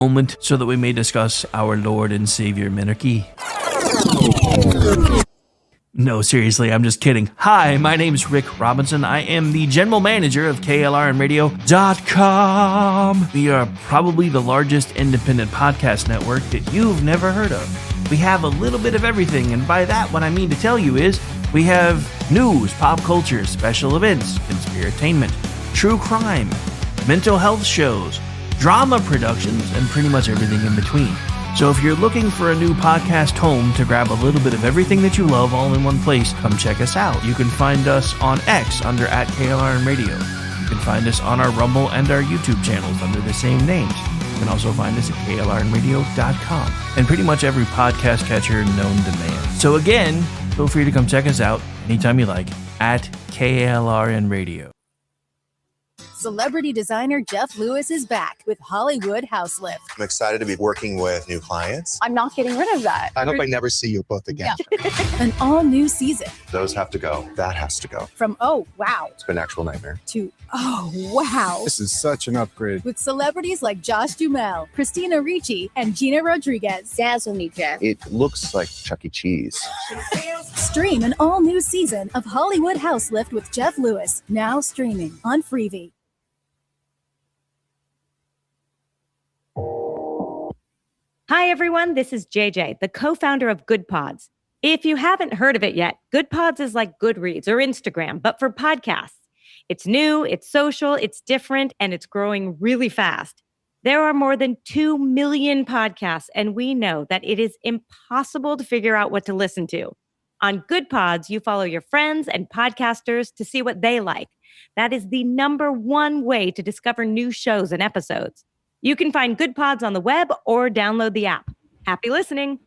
Moment so that we may discuss our Lord and Savior Minarchy. No, seriously, I'm just kidding. Hi, my name's Rick Robinson. I am the general manager of KLRNradio.com. We are probably the largest independent podcast network that you've never heard of. We have a little bit of everything, and by that, what I mean to tell you is we have news, pop culture, special events, conspiratainment, true crime, mental health shows, drama productions, and pretty much everything in between. So if you're looking for a new podcast home to grab a little bit of everything that you love all in one place, come check us out. You can find us on X under @KLRNradio. You can find us on our Rumble and our YouTube channels under the same names. You can also find us at KLRNradio.com and pretty much every podcast catcher known to man. So again, feel free to come check us out anytime you like at KLRNradio. Celebrity designer Jeff Lewis is back with Hollywood House Lift. I'm excited to be working with new clients. I'm not getting rid of that. I hope I never see you both again. Yeah. An all-new season. Those have to go. That has to go. From oh, wow, It's been an actual nightmare. to oh, wow. This is such an upgrade. With celebrities like Josh Duhamel, Christina Ricci, and Gina Rodriguez. Dazzle me, Jeff. It looks like Chuck E. Cheese. Stream an all-new season of Hollywood House Lift with Jeff Lewis, now streaming on Freevee. Hi, everyone. This is JJ, the co-founder of Good Pods. If you haven't heard of it yet, Good Pods is like Goodreads or Instagram, but for podcasts. It's new, it's social, it's different, and it's growing really fast. There are more than 2 million podcasts, and we know that it is impossible to figure out what to listen to. On Good Pods, you follow your friends and podcasters to see what they like. That is the #1 way to discover new shows and episodes. You can find Good Pods on the web or download the app. Happy listening.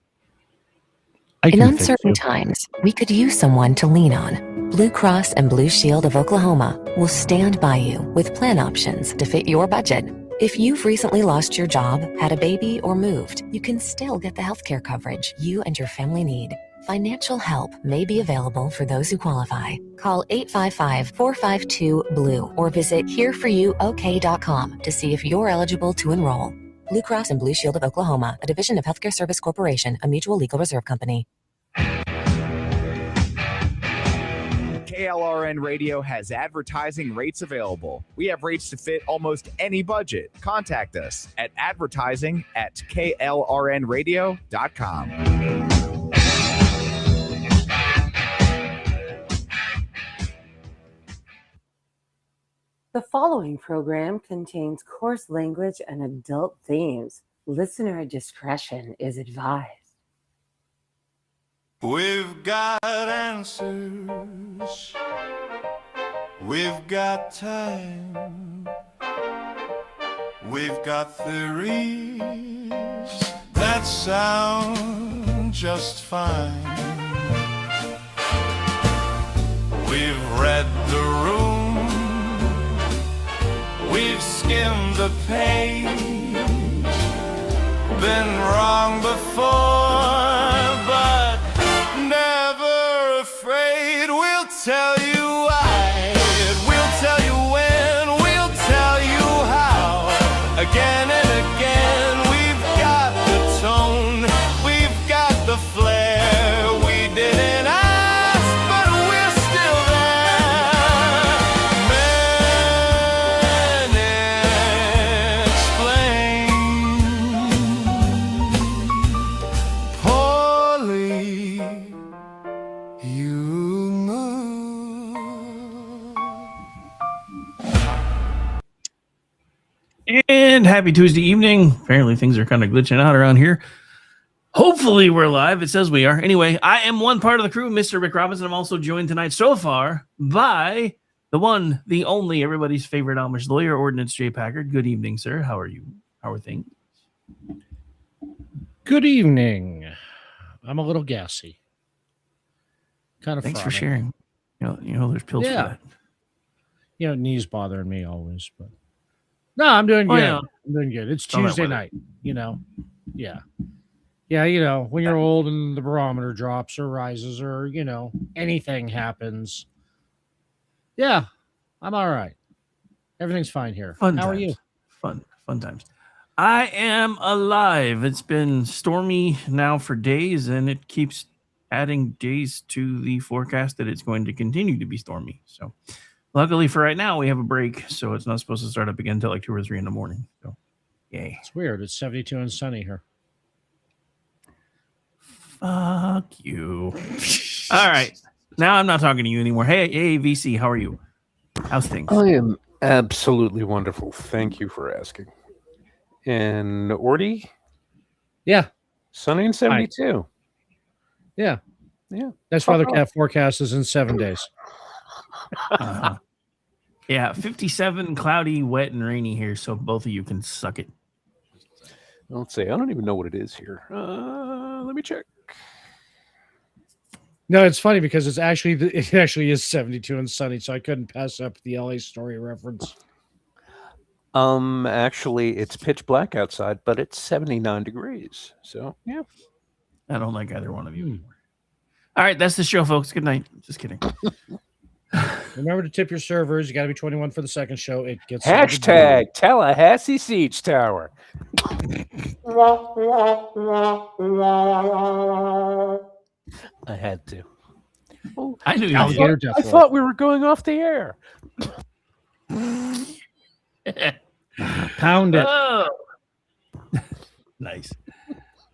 In uncertain times, we could use someone to lean on. Blue Cross and Blue Shield of Oklahoma will stand by you with plan options to fit your budget. If you've recently lost your job, had a baby, or moved, you can still get the healthcare coverage you and your family need. Financial help may be available for those who qualify. Call 855-452-BLUE or visit hereforyouok.com to see if you're eligible to enroll. Blue Cross and Blue Shield of Oklahoma, a division of Healthcare Service Corporation, a mutual legal reserve company. KLRN Radio has advertising rates available. We have rates to fit almost any budget. Contact us at advertising@klrnradio.com. The following program contains coarse language and adult themes. Listener discretion is advised. We've got answers. We've got time. We've got theories that sound just fine. We've read the room. We've skimmed the page, been wrong before, but never afraid. We'll tell you why, we'll tell you when, we'll tell you how. Again and again, we've got the tone, we've got the flair. We didn't ask, but we're still there. Poorly you move. And happy Tuesday evening. Apparently things are kind of glitching out around here. Hopefully we're live. It says we are. Anyway, I am one part of the crew, Mr. Rick Robinson. I'm also joined tonight so far by the one, the only, everybody's favorite Amish lawyer, Ordnance J. Packard. Good evening, sir. How are you? How are things? Good evening. I'm a little gassy. Kind of. Thanks for frothy. sharing. You know, there's pills for that. You know, knees bothering me always, but no, I'm doing good. Yeah. I'm doing good. It's All that Tuesday weather. night, you know. Yeah. Yeah, you know, when you're old and the barometer drops or rises or, you know, anything happens. Yeah, I'm all right. Everything's fine here. Fun How times. are you? Fun times. I am alive. It's been stormy now for days, and it keeps adding days to the forecast that it's going to continue to be stormy. So, luckily for right now, we have a break, so it's not supposed to start up again until like 2 or 3 in the morning. So, yay. It's weird. It's 72 and sunny here. Fuck you. All right. Now I'm not talking to you anymore. Hey, VC, how are you? How's things? I am absolutely wonderful. Thank you for asking. And Orty? Yeah. Sunny and 72. Yeah. Yeah. That's why the cat forecast is in 7 days. Yeah, 57, cloudy, wet, and rainy here, so both of you can suck it. Let's see. I don't even know what it is here. Let me check. No, it's funny because it actually is 72 and sunny, so I couldn't pass up the LA story reference. Actually, it's pitch black outside, but it's 79 degrees. So, yeah. I don't like either one of you anymore. All right, that's the show, folks. Good night. Just kidding. Remember to tip your servers. You got to be 21 for the second show. It gets Hashtag Tallahassee Siege Tower. I had to. Oh, I knew you did. I thought we were going off the air. Pound it. Oh. Nice.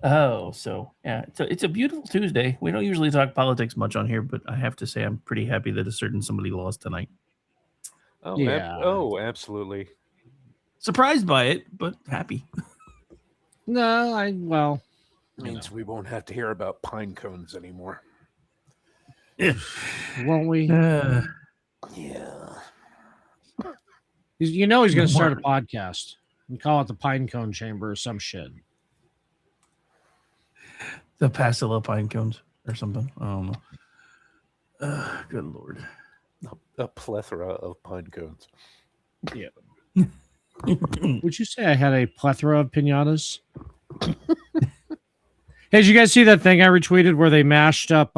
Oh, so yeah, it's a beautiful Tuesday. We don't usually talk politics much on here, but I have to say I'm pretty happy that a certain somebody lost tonight. Oh, yeah. Absolutely. Surprised by it, but happy. No, Means we won't have to hear about pine cones anymore. Won't we? Yeah. You know he's going to start a podcast and call it the Pine Cone Chamber or some shit. The Pasilla pine cones or something. I don't know. Good Lord. A plethora of pine cones. Yeah. Would you say I had a plethora of pinatas? Hey, did you guys see that thing I retweeted where they mashed up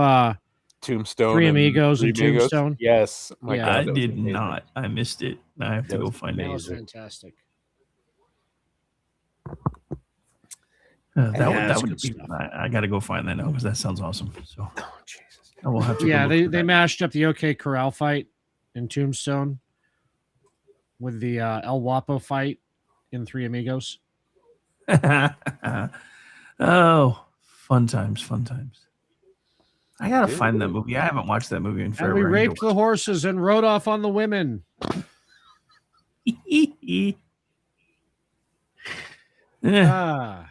Tombstone, Three Amigos and Amigos? Tombstone? Yes. My Yeah. God, I that was did amazing. not. I missed it. I have to go find That was it. fantastic. That would be. I got to go find that now because that sounds awesome. So, Jesus. I will have to. Yeah, go look for they that. mashed up the OK Corral fight in Tombstone with the El Guapo fight in Three Amigos. Oh, fun times. I gotta find that movie. I haven't watched that movie in forever. And we I need to raped the horses and rode off on the women. Yeah.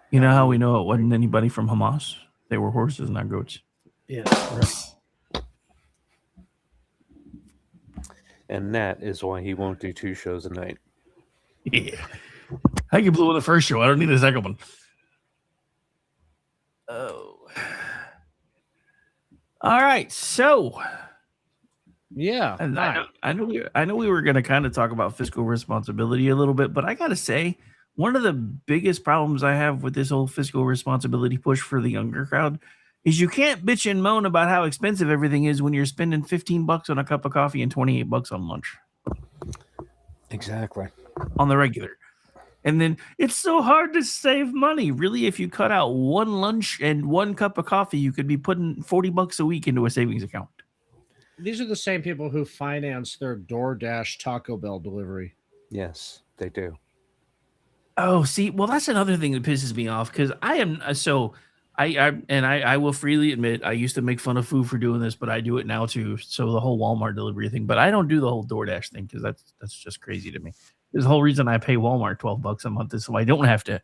You know how we know it wasn't anybody from Hamas? They were horses, not goats. Yeah, right. And that is why he won't do 2 shows a night. Yeah. I can blow in the first show. I don't need a second one. Oh. All right. So. Yeah. And I know we were going to kind of talk about fiscal responsibility a little bit, but I got to say, one of the biggest problems I have with this whole fiscal responsibility push for the younger crowd is you can't bitch and moan about how expensive everything is when you're spending $15 on a cup of coffee and $28 on lunch. Exactly. On the regular. And then it's so hard to save money. Really, if you cut out one lunch and one cup of coffee, you could be putting $40 a week into a savings account. These are the same people who finance their DoorDash Taco Bell delivery. Yes, they do. Oh, see, well, that's another thing that pisses me off because I am so I will freely admit I used to make fun of food for doing this, but I do it now too. So the whole Walmart delivery thing, but I don't do the whole DoorDash thing because that's just crazy to me. There's the whole reason I pay Walmart $12 a month is so I don't have to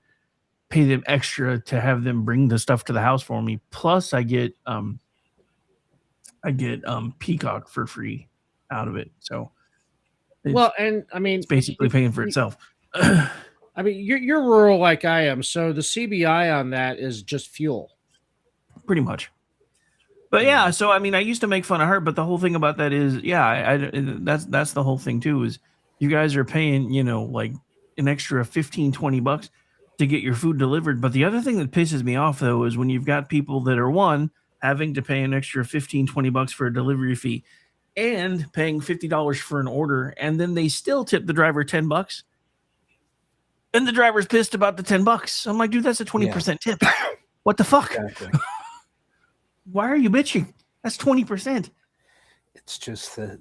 pay them extra to have them bring the stuff to the house for me. Plus, I get Peacock for free out of it. So, it's basically paying for itself. I mean, you're rural like I am, so the CBI on that is just fuel, pretty much. But yeah, so I mean, I used to make fun of her, but the whole thing about that is, that's the whole thing too. Is you guys are paying, like an extra $15-$20 to get your food delivered. But the other thing that pisses me off though is when you've got people that are having to pay an extra $15-$20 for a delivery fee, and paying $50 for an order, and then they still tip the driver $10. And the driver's pissed about the $10. I'm like, dude, that's a 20% tip. What the fuck? Exactly. Why are you bitching? That's 20%. It's just that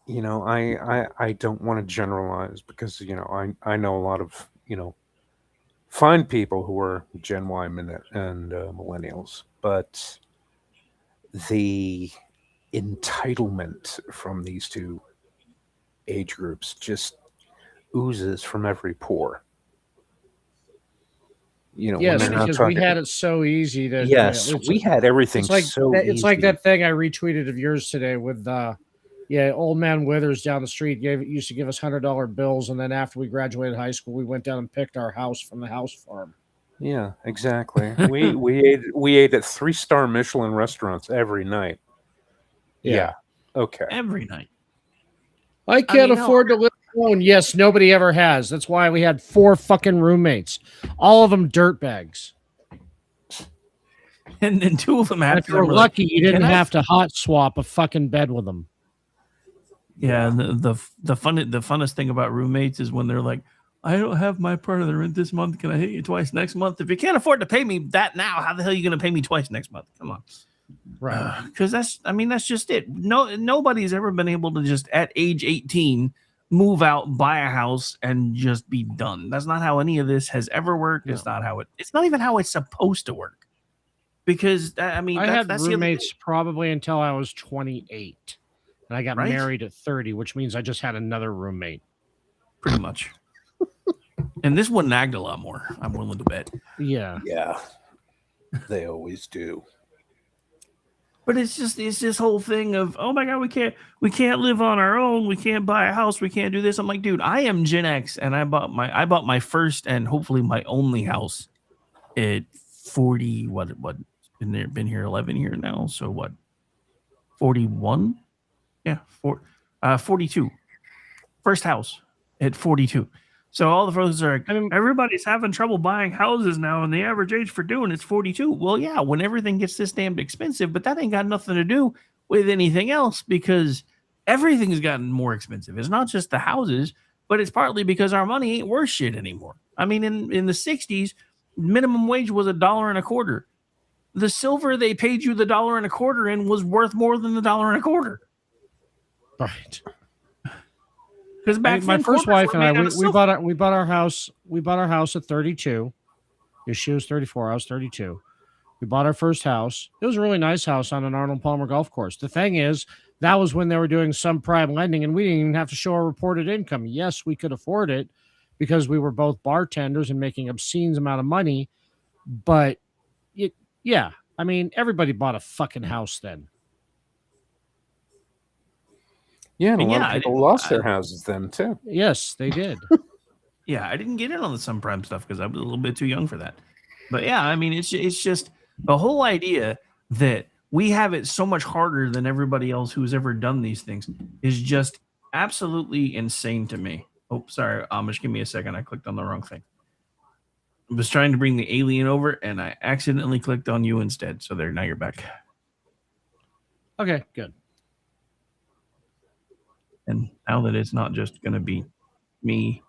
I don't want to generalize because I know a lot of fine people who are Gen Y and millennials, but the entitlement from these two age groups just oozes from every pore. Yes, because we had it so easy that we had everything it's like so easy. It's like that thing I retweeted of yours today with old man Withers down the street used to give us $100 bills, and then after we graduated high school, we went down and picked our house from the house farm. Yeah, exactly. we ate at 3-star Michelin restaurants every night. Yeah. Okay. Every night. I can't afford to live alone. Yes, nobody ever has. That's why we had 4 fucking roommates. All of them dirtbags. And then 2 of them had. If you're lucky, you didn't have to hot swap a fucking bed with them. Yeah, and the funnest thing about roommates is when they're like, I don't have my part of the rent this month. Can I hit you twice next month? If you can't afford to pay me that now, how the hell are you going to pay me twice next month? Come on. Right. Because that's just it. Nobody's ever been able to just at age 18 move out, buy a house, and just be done. That's not how any of this has ever worked. No. It's not even how it's supposed to work. Because I had roommates probably until I was 28. And I got married at 30, which means I just had another roommate. Pretty much. And this one nagged a lot more, I'm willing to bet. Yeah. Yeah. They always do. But it's this whole thing of, oh my God, we can't live on our own. We can't buy a house. We can't do this. I'm like, dude, I am Gen X, and I bought my first and hopefully my only house at 40. What been here 11 years now. So what? 41? Yeah, 42. First house at 42. So all the folks are like, everybody's having trouble buying houses now, and the average age for doing it's 42. Well, yeah, when everything gets this damn expensive, but that ain't got nothing to do with anything else because everything's gotten more expensive. It's not just the houses, but it's partly because our money ain't worth shit anymore. I mean, in the 60s, minimum wage was $1.25. The silver they paid you the $1.25 in was worth more than the $1.25. Right. Because back my first wife and I, we bought our house at 32. She was 34. I was 32. We bought our first house. It was a really nice house on an Arnold Palmer golf course. The thing is, that was when they were doing subprime lending, and we didn't even have to show a reported income. Yes, we could afford it because we were both bartenders and making obscene amount of money. But everybody bought a fucking house then. Yeah, and a lot of people lost their houses then too. Yes, they did. Yeah, I didn't get in on the subprime stuff because I was a little bit too young for that. But yeah, I mean, it's just the whole idea that we have it so much harder than everybody else who's ever done these things is just absolutely insane to me. Oh, sorry, Amish, give me a second. I clicked on the wrong thing. I was trying to bring the alien over, and I accidentally clicked on you instead. So now you're back. Okay, good. And now that it's not just going to be me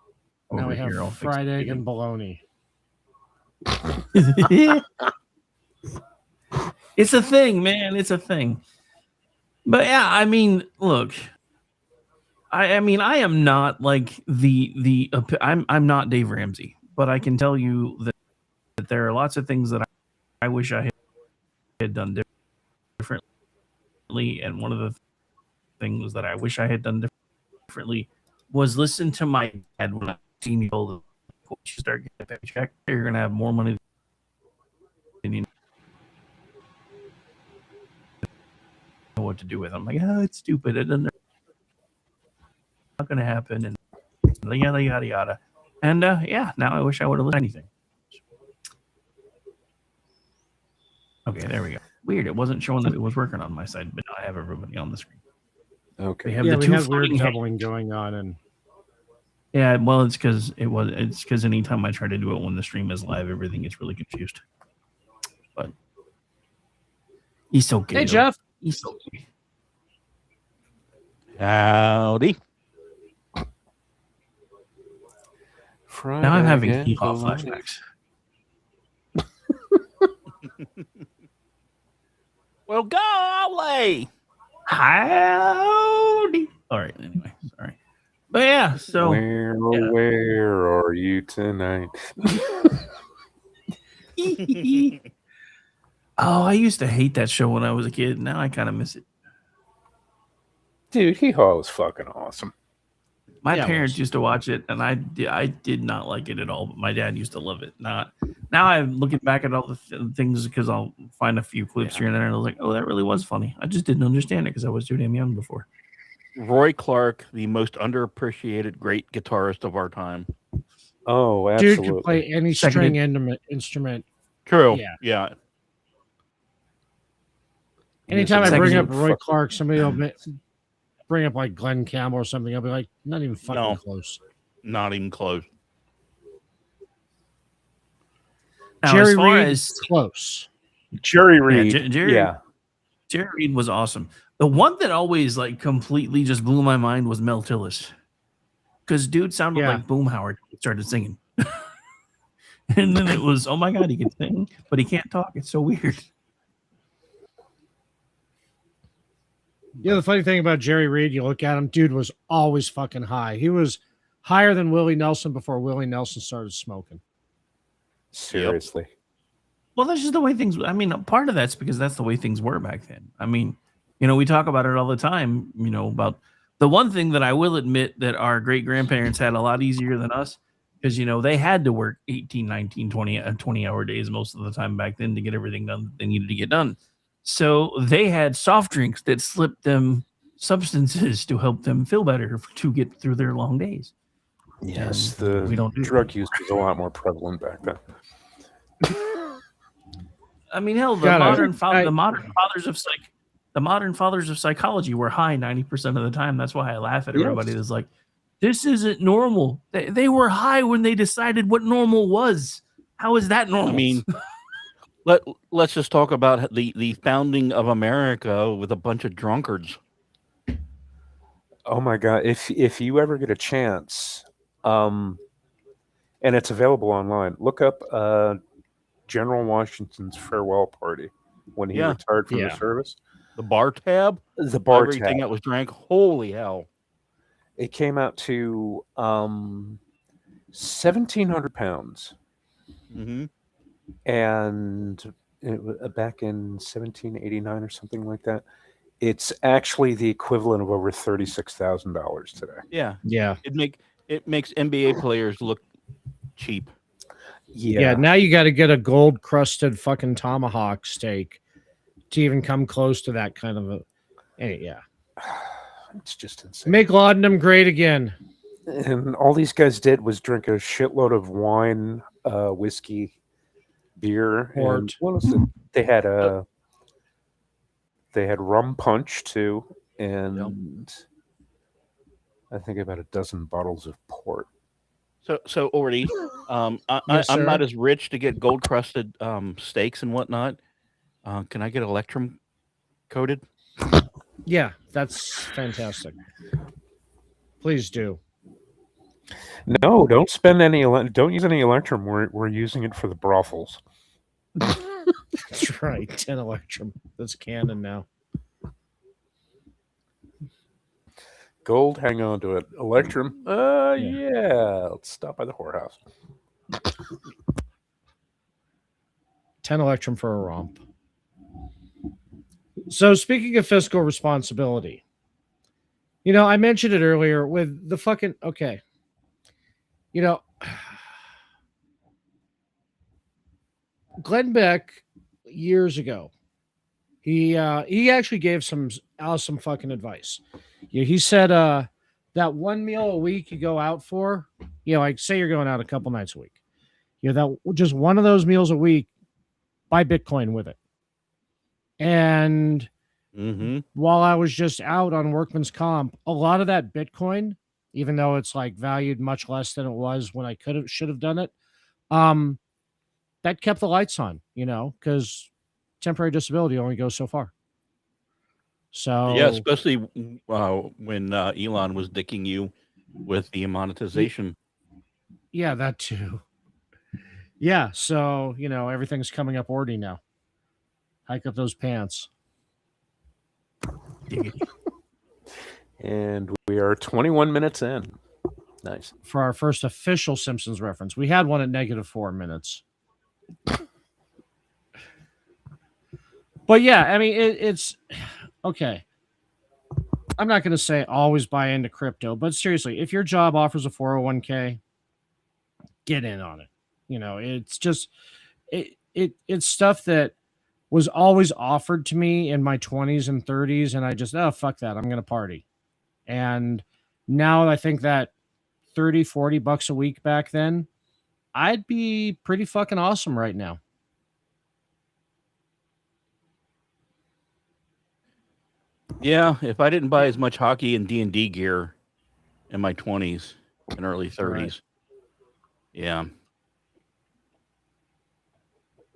over now we have here, all fried egg and bologna. It's a thing, man. It's a thing. But yeah, I mean, look, I am not like I'm not Dave Ramsey, but I can tell you that there are lots of things that I wish I had done differently. And one of the things that I wish I had done differently was listen to my dad when I seen you told you start getting a paycheck, you're gonna have more money than you know what to do with. I'm like, oh, it's stupid. It's not gonna happen, and yada yada yada. And now I wish I would have listened to anything. Okay, there we go. Weird, it wasn't showing that it was working on my side, but now I have everybody on the screen. Okay. We have weird doubling going on, and well, it's because anytime I try to do it when the stream is live, everything gets really confused. But he's okay. Hey, Jeff. He's okay. Howdy. Friday. Now I'm having and hee-haw bologna. flashbacks. Well, golly. Howdy. All right. Anyway, sorry. But yeah, so Where are you tonight? Oh, I used to hate that show when I was a kid. Now I kind of miss it. Dude, Hee Haw was fucking awesome. My parents used to watch it, and I did not like it at all. But my dad used to love it. Now I'm looking back at all the things because I'll find a few clips here and there, and I was like, "Oh, that really was funny." I just didn't understand it because I was too damn young before. Roy Clark, the most underappreciated great guitarist of our time. Oh, Dude absolutely. can play any string instrument. True. Yeah. Yeah. Anytime I bring up Second- Roy Clark, somebody will bring up like Glenn Campbell or something. I'll be like, not even fucking No. close. Not even close. Now, Jerry as far Reed, as close. Jerry Reed. Jerry Reed was awesome. The one that always like completely just blew my mind was Mel Tillis, because dude sounded like Boomhauer when he started singing, and then it was, oh my god, he can sing, but he can't talk. It's so weird. Yeah, the funny thing about Jerry Reed, you look at him, dude was always fucking high. He was higher than Willie Nelson before Willie Nelson started smoking. Seriously. Well, that's just the way things. I mean, part of that's because that's the way things were back then. I mean, we talk about it all the time. About the one thing that I will admit that our great grandparents had a lot easier than us, because they had to work 18, 19, 20-hour days most of the time back then to get everything done that they needed to get done. So they had soft drinks that slipped them substances to help them feel better to get through their long days. Yes, we don't do drug use was a lot more prevalent back then. I mean, hell, the modern fathers of psychology were high 90% of the time. That's why I laugh at everybody that's like, this isn't normal. They were high when they decided what normal was. How is that normal? I mean, let's just talk about the founding of America with a bunch of drunkards. Oh my god! If you ever get a chance, and it's available online, look up General Washington's farewell party when he retired from the service. The bar tab, everything that was drank. Holy hell! It came out to 1,700 pounds. Mm-hmm. And back in 1789 or something like that, it's actually the equivalent of over $36,000 today. Yeah. It makes NBA players look cheap. Yeah. Now you got to get a gold crusted fucking tomahawk steak to even come close to that kind of a. Yeah. It's just insane. Make laudanum great again. And all these guys did was drink a shitload of wine, whiskey, beer, and what was it? They had rum punch too, and I think about a dozen bottles of port. So Orty, I'm not as rich to get gold crusted steaks and whatnot. Can I get Electrum coated? Yeah, that's fantastic. Please do. No, don't spend any. Don't use any Electrum. We're using it for the brothels. That's right. 10 Electrum. That's canon now. Gold, hang on to it. Electrum, yeah. Let's stop by the whorehouse. 10 Electrum for a romp. So speaking of fiscal responsibility, I mentioned it earlier with the fucking, okay. Glenn Beck years ago, he actually gave some awesome fucking advice. He said that one meal a week you go out for, like say you're going out a couple nights a week, that just one of those meals a week, buy Bitcoin with it. And while I was just out on workman's comp, a lot of that Bitcoin, even though it's like valued much less than it was when I should have done it, that kept the lights on, because temporary disability only goes so far. So yeah, especially when Elon was dicking you with the monetization. Yeah, that too. Yeah, so everything's coming up ordy now. Hike up those pants. And we are 21 minutes in. Nice. For our first official Simpsons reference. We had one at -4 minutes. But yeah, I mean, it's okay. I'm not going to say always buy into crypto, but seriously, if your job offers a 401k, get in on it. It's just it's stuff that was always offered to me in my 20s and 30s, and I just fuck that, I'm going to party. And now I think that $30-$40 a week back then, I'd be pretty fucking awesome right now. Yeah, if I didn't buy as much hockey and D&D gear in my 20s and early 30s. Right. Yeah.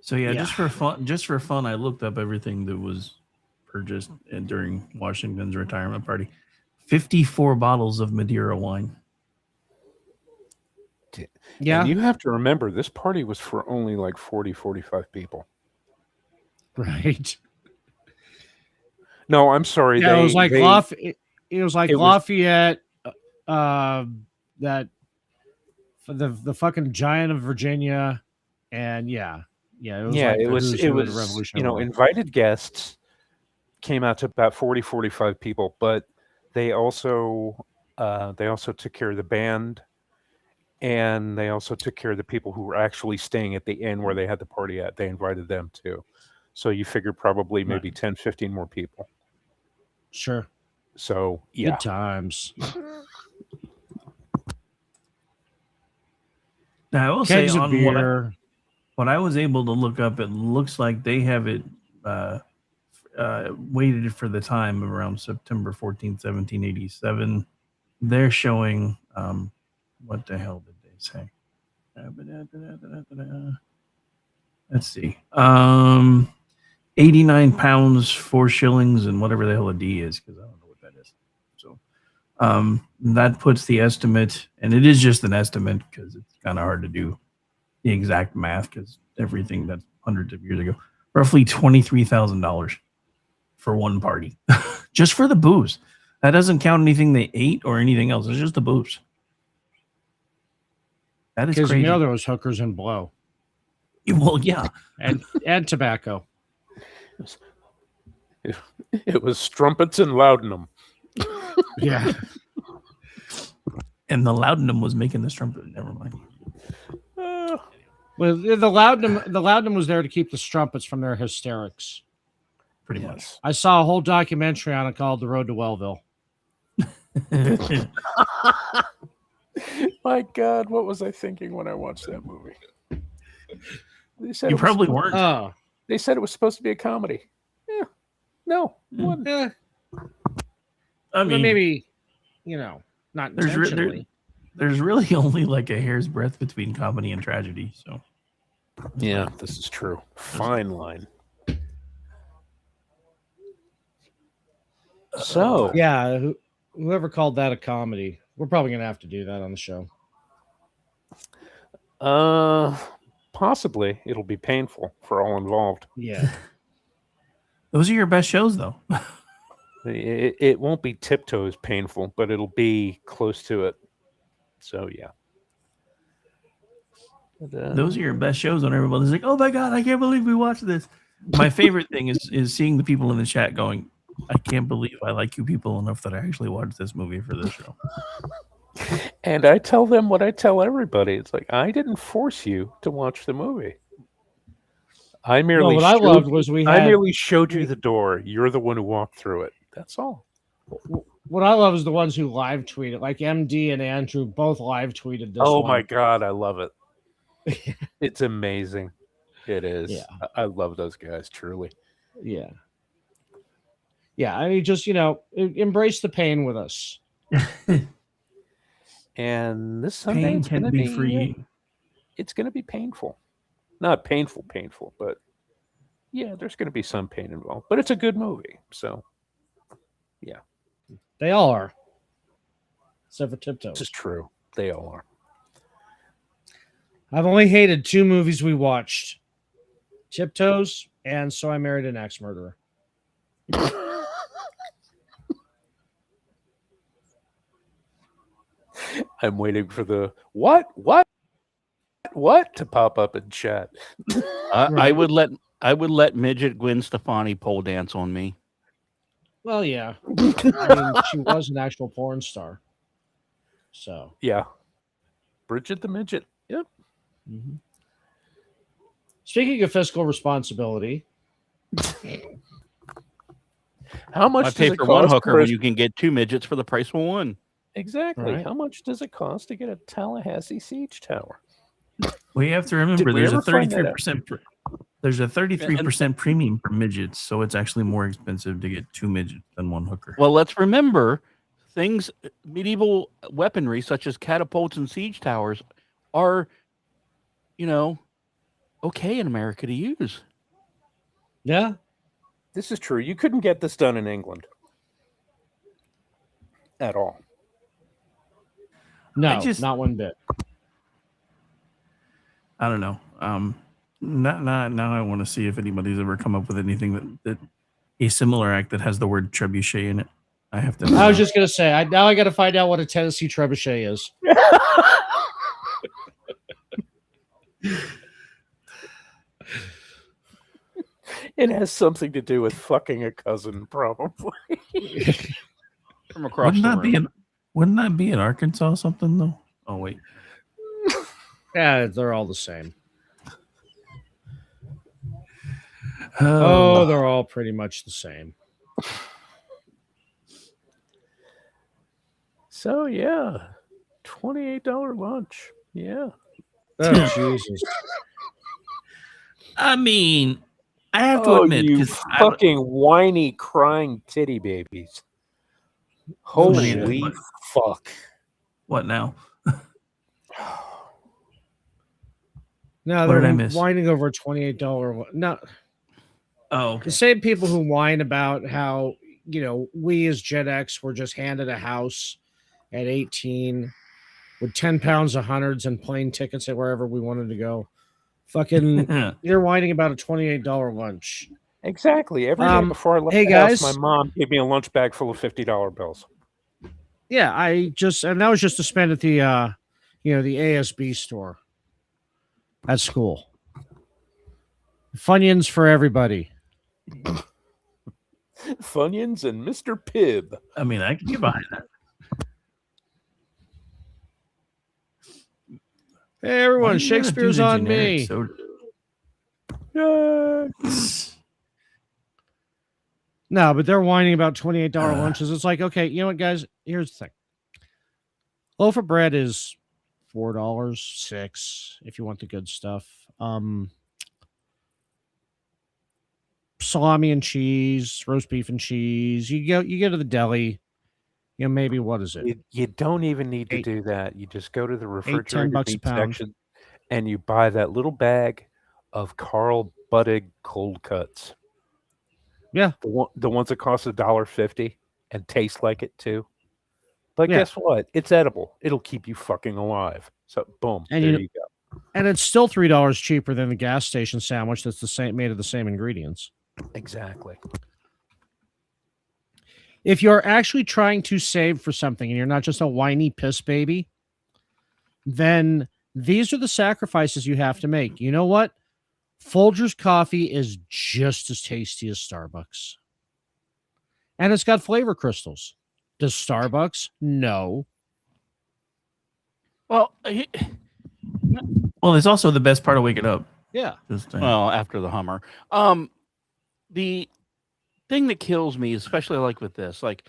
So yeah, just for fun, I looked up everything that was purchased during Washington's retirement party. 54 bottles of Madeira wine. Yeah. And you have to remember, this party was for only like 40, 45 people. Right. No, I'm sorry. Yeah, it was like Lafayette, that for the fucking Giant of Virginia, and it was invited guests came out to about 40, 45 people, but they also took care of the band, and they also took care of the people who were actually staying at the inn where they had the party at. They invited them too. So you figured probably maybe 10, 15 more people. Sure. So, yeah. Good times. Now, I will say on what I was able to look up, it looks like they have it waited for the time of around September 14th, 1787. They're showing, what the hell did they say? Let's see. 89 pounds, 4 shillings, and whatever the hell a D is, because I don't know what that is. So that puts the estimate, and it is just an estimate because it's kind of hard to do the exact math because everything that's hundreds of years ago. Roughly $23,000 for one party, just for the booze. That doesn't count anything they ate or anything else. It's just the booze. That is crazy. There was hookers and blow. Well, yeah, and tobacco. It was strumpets and laudanum. Yeah. And the laudanum was making the strumpet. Never mind. Well, the laudanum was there to keep the strumpets from their hysterics. Pretty much. I saw a whole documentary on it called The Road to Wellville. My God, what was I thinking when I watched that movie? They said you probably weren't. Oh. They said it was supposed to be a comedy. Yeah. No. Yeah. I mean, maybe, not intentionally. There's really only like a hair's breadth between comedy and tragedy. So, yeah, this is true. Fine line. So, yeah, whoever called that a comedy, we're probably going to have to do that on the show. Possibly. It'll be painful for all involved. Yeah. Those are your best shows, though. It won't be tiptoes painful, but it'll be close to it. So, yeah. But, those are your best shows when everybody's like, oh my God, I can't believe we watched this. My favorite thing is seeing the people in the chat going, I can't believe I like you people enough that I actually watched this movie for this show. And I tell them what I tell everybody. It's like, I didn't force you to watch the movie. I merely showed you the door. You're the one who walked through it. That's all. What I love is the ones who live tweet it. Like MD and Andrew both live tweeted this. Oh my God, I love it. It's amazing. It is. Yeah. I love those guys, truly. Yeah. Yeah, I mean, just, embrace the pain with us. And this Sunday, pain can be free. It's going to be painful. Not painful, but yeah, there's going to be some pain involved. But it's a good movie, so yeah. They all are. Except for Tiptoes. This is true. They all are. I've only hated 2 movies we watched: Tiptoes and So I Married an Axe Murderer. I'm waiting for the what to pop up in chat. I would let midget Gwen Stefani pole dance on me. Well, yeah. I mean, she was an actual porn star. So yeah, Bridget the Midget. Yep. Mm-hmm. Speaking of fiscal responsibility, how much I does pay it for cost one hooker for when you can get 2 midgets for the price of one? Exactly. Right. How much does it cost to get a Tallahassee siege tower? Well, you have to remember Did we there's a ever find that out? 33%. There's a 33% premium for midgets, so it's actually more expensive to get 2 midgets than 1 hooker. Well, let's remember things, medieval weaponry such as catapults and siege towers are, okay in America to use. Yeah. This is true. You couldn't get this done in England at all. No, not one bit. I don't know. Now I want to see if anybody's ever come up with anything that a similar act that has the word trebuchet in it. I have to. I was just gonna say. I got to find out what a Tennessee trebuchet is. It has something to do with fucking a cousin, probably. From across the room. Wouldn't that be in Arkansas or something though? Oh wait. Yeah, they're all the same. Oh, they're all pretty much the same. So yeah, $28 lunch. Yeah. Oh Jesus. I mean, I have to admit, you 'cause fucking whiny, crying titty babies. Holy fuck! What now? No, What did I they're miss? whining over a $28. No. Oh, okay. The same people who whine about how, we as Gen X were just handed a house at 18 with 10 pounds of hundreds and plane tickets at wherever we wanted to go. Fucking, you're whining about a $28 lunch. Exactly. Every day before I left hey the guys, house, my mom gave me a lunch bag full of $50 bills. Yeah, and that was just to spend at the, the ASB store at school. Funyuns for everybody. Funyuns and Mr. Pibb. I mean, I can get behind that. Hey, everyone, Shakespeare's on me. No, but they're whining about $28 lunches. It's like, okay, you know what, guys? Here's the thing. Loaf of bread is $4, $6 if you want the good stuff. Salami and cheese, roast beef and cheese. You go to the deli. Maybe what is it? You don't even need to do that. You just go to the refrigerated $10 a meat pound. section and you buy that little bag of Carl Buttig cold cuts. Yeah, the ones that cost $1.50 and taste like it too. But guess what? It's edible. It'll keep you fucking alive. So boom, and there you go. And it's still $3 cheaper than the gas station sandwich that's the same, made of the same ingredients. Exactly. If you're actually trying to save for something and you're not just a whiny piss baby, then these are the sacrifices you have to make. You know what? Folgers coffee is just as tasty as Starbucks. And it's got flavor crystals. Does Starbucks? No. Well, it's also the best part of waking up. Yeah. Well, after the Hummer. The thing that kills me, especially like with this, like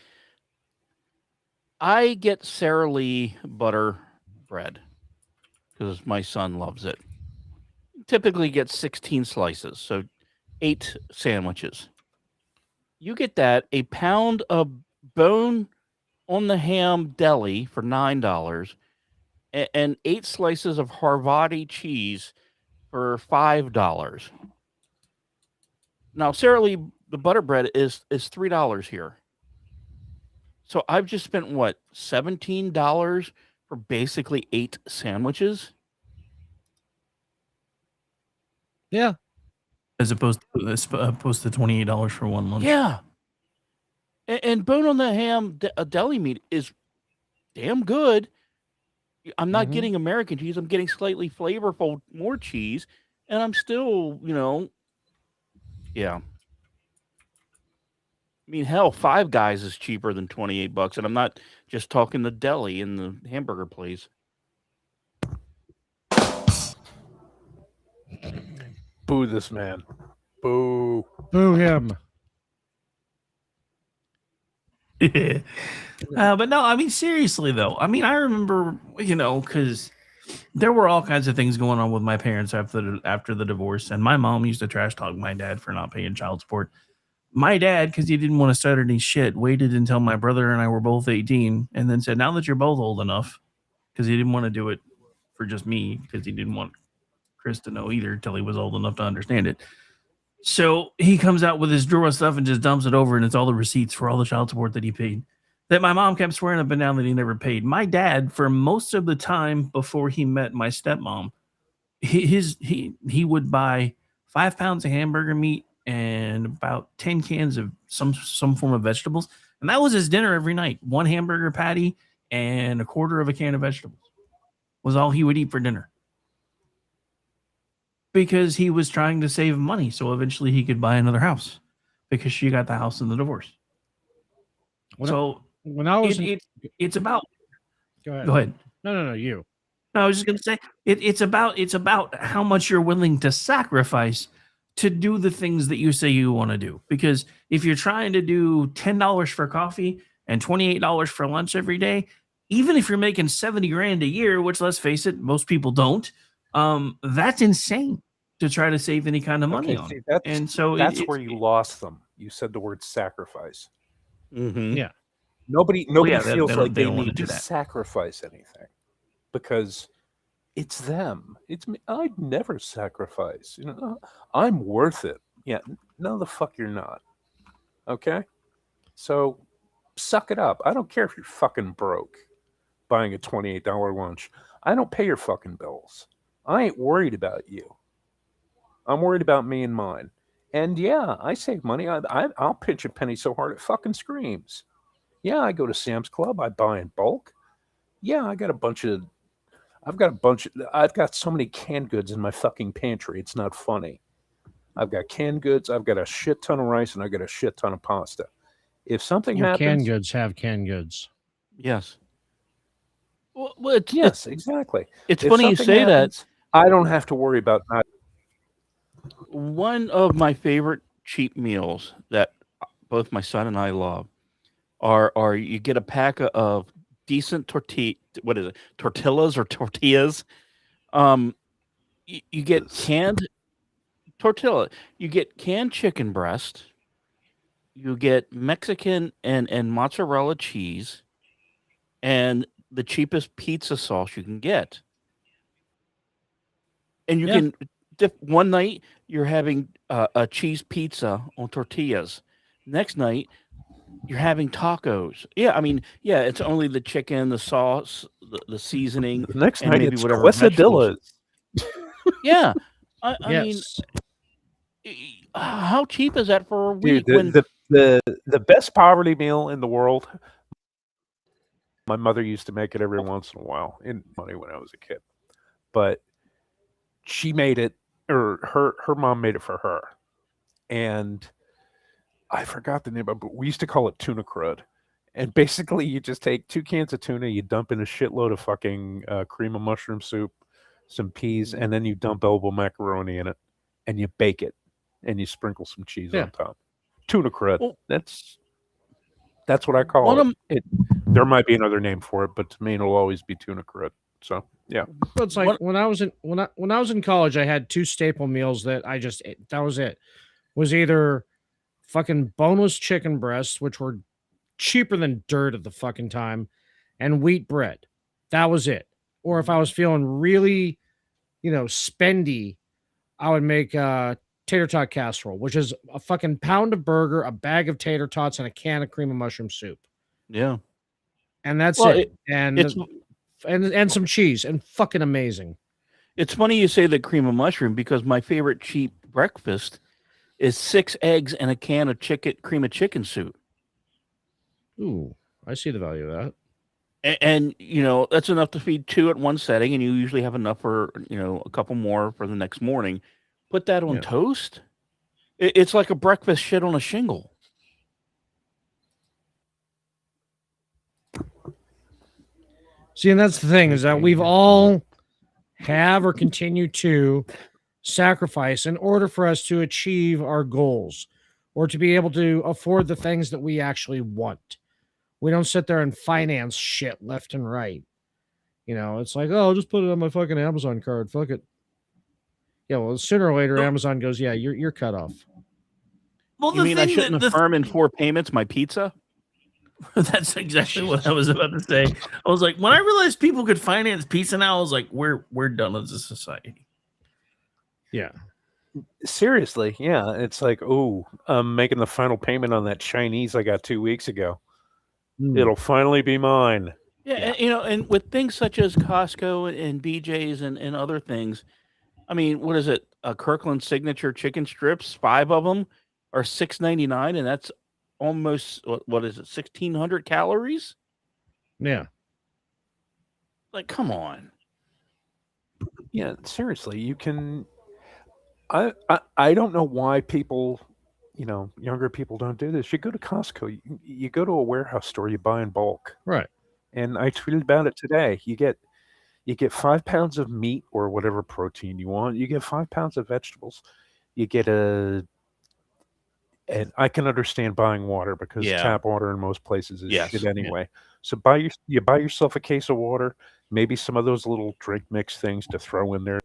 I get Sara Lee butter bread because my son loves it. Typically get 16 slices, so 8 sandwiches. You get that, a pound of bone on the ham deli for $9 and 8 slices of Havarti cheese for $5. Now, Sara Lee, the butter bread is $3 here. So I've just spent what, $17 for basically 8 sandwiches? Yeah. As opposed to $28 for one lunch. Yeah. And bone on the ham, a deli meat is damn good. I'm not getting American cheese. I'm getting slightly flavorful, more cheese, and I'm still, yeah. I mean, hell, Five Guys is cheaper than $28, and I'm not just talking the deli and the hamburger place. Boo this man. Boo. Boo him. But no, I mean, seriously, though. I mean, I remember, because there were all kinds of things going on with my parents after the divorce, and my mom used to trash talk my dad for not paying child support. My dad, because he didn't want to start any shit, waited until my brother and I were both 18 and then said, now that you're both old enough, because he didn't want to do it for just me, because he didn't want Chris to know either until he was old enough to understand it. So he comes out with his drawer of stuff and just dumps it over, and it's all the receipts for all the child support that he paid, that my mom kept swearing up and down that he never paid. My dad, for most of the time before he met my stepmom, he would buy 5 pounds of hamburger meat and about 10 cans of some form of vegetables, and that was his dinner every night. 1 hamburger patty and a quarter of a can of vegetables was all he would eat for dinner, because he was trying to save money so eventually he could buy another house, because she got the house in the divorce. When I was it's about go ahead. No, you. No, I was just going to say it's about how much you're willing to sacrifice to do the things that you say you want to do. Because if you're trying to do $10 for coffee and $28 for lunch every day, even if you're making $70,000 a year, which, let's face it, most people don't, that's insane to try to save any kind of money on. See, that's where you lost them. You said the word sacrifice. Mm-hmm. Yeah. Nobody feels like they don't need do to that. sacrifice anything, because it's them. It's me. I'd never sacrifice. I'm worth it. Yeah. No, the fuck you're not. Okay. So suck it up. I don't care if you're fucking broke buying a $28 lunch. I don't pay your fucking bills. I ain't worried about you. I'm worried about me and mine. And yeah, I save money. I'll pinch a penny so hard it fucking screams. Yeah, I go to Sam's Club. I buy in bulk. Yeah, I've got so many canned goods in my fucking pantry. It's not funny. I've got canned goods. I've got a shit ton of rice, and I've got a shit ton of pasta. If something Your happens, canned goods have canned goods. Yes. Well, yes, exactly. It's If funny you something say happens, I don't have to worry about not. One of my favorite cheap meals that both my son and I love are you get a pack of decent tortillas or tortillas. You get canned tortilla. You get canned chicken breast. You get Mexican and mozzarella cheese, and the cheapest pizza sauce you can get. And you can one night you're having a cheese pizza on tortillas. Next night you're having tacos. Yeah, I mean, it's only the chicken, the sauce, the seasoning, The next and night maybe it's whatever vegetables. quesadillas. Yeah, I mean, Yes. how cheap is that for a week? Dude, the best poverty meal in the world. My mother used to make it every once in a while in money when I was a kid, but she made it, or her mom made it for her, and I forgot the name of it, but we used to call it tuna crud. And basically, you just take 2 cans of tuna, you dump in a shitload of fucking cream of mushroom soup, some peas, and then you dump elbow macaroni in it, and you bake it, and you sprinkle some cheese on top. Tuna crud. Well, that's what I call it. There might be another name for it, but to me, it'll always be tuna crud. So yeah. Well, it's like when I was in college, I had 2 staple meals that I just ate. That was it. Was either fucking boneless chicken breasts, which were cheaper than dirt at the fucking time, and wheat bread. That was it. Or if I was feeling really, spendy, I would make tater tot casserole, which is a fucking pound of burger, a bag of tater tots, and a can of cream of mushroom soup. Yeah. And that's Well, it. And some cheese, and fucking amazing. It's funny you say the cream of mushroom because my favorite cheap breakfast is 6 eggs and a can of cream of chicken soup. Ooh, I see the value of that. And that's enough to feed 2 at one setting, and you usually have enough for a couple more for the next morning. Put that on toast. It's like a breakfast shit on a shingle. See, and that's the thing is that we've all have or continue to sacrifice in order for us to achieve our goals or to be able to afford the things that we actually want. We don't sit there and finance shit left and right. It's like, oh, I'll just put it on my fucking Amazon card. Fuck it. Yeah, well, sooner or later, Amazon goes, yeah, you're cut off. Well, you mean I shouldn't affirm in 4 payments my pizza? That's exactly what I was about to say. I was like, when I realized people could finance pizza now, I was like, we're done as a society. Yeah. Seriously, yeah. It's like, oh, I'm making the final payment on that Chinese I got 2 weeks ago. It'll finally be mine. Yeah, and with things such as Costco and BJ's and other things, I mean, what is it? A Kirkland Signature chicken strips, 5 of them are $6.99, and that's almost what is it? 1,600 calories. Yeah. Like, come on. Yeah, seriously, you can. I don't know why people, younger people don't do this. You go to Costco, you go to a warehouse store, you buy in bulk. Right. And I tweeted about it today. You get 5 pounds of meat or whatever protein you want. You get 5 pounds of vegetables. You get and I can understand buying water because tap water in most places is shit anyway. So you buy yourself a case of water, maybe some of those little drink mix things to throw in there.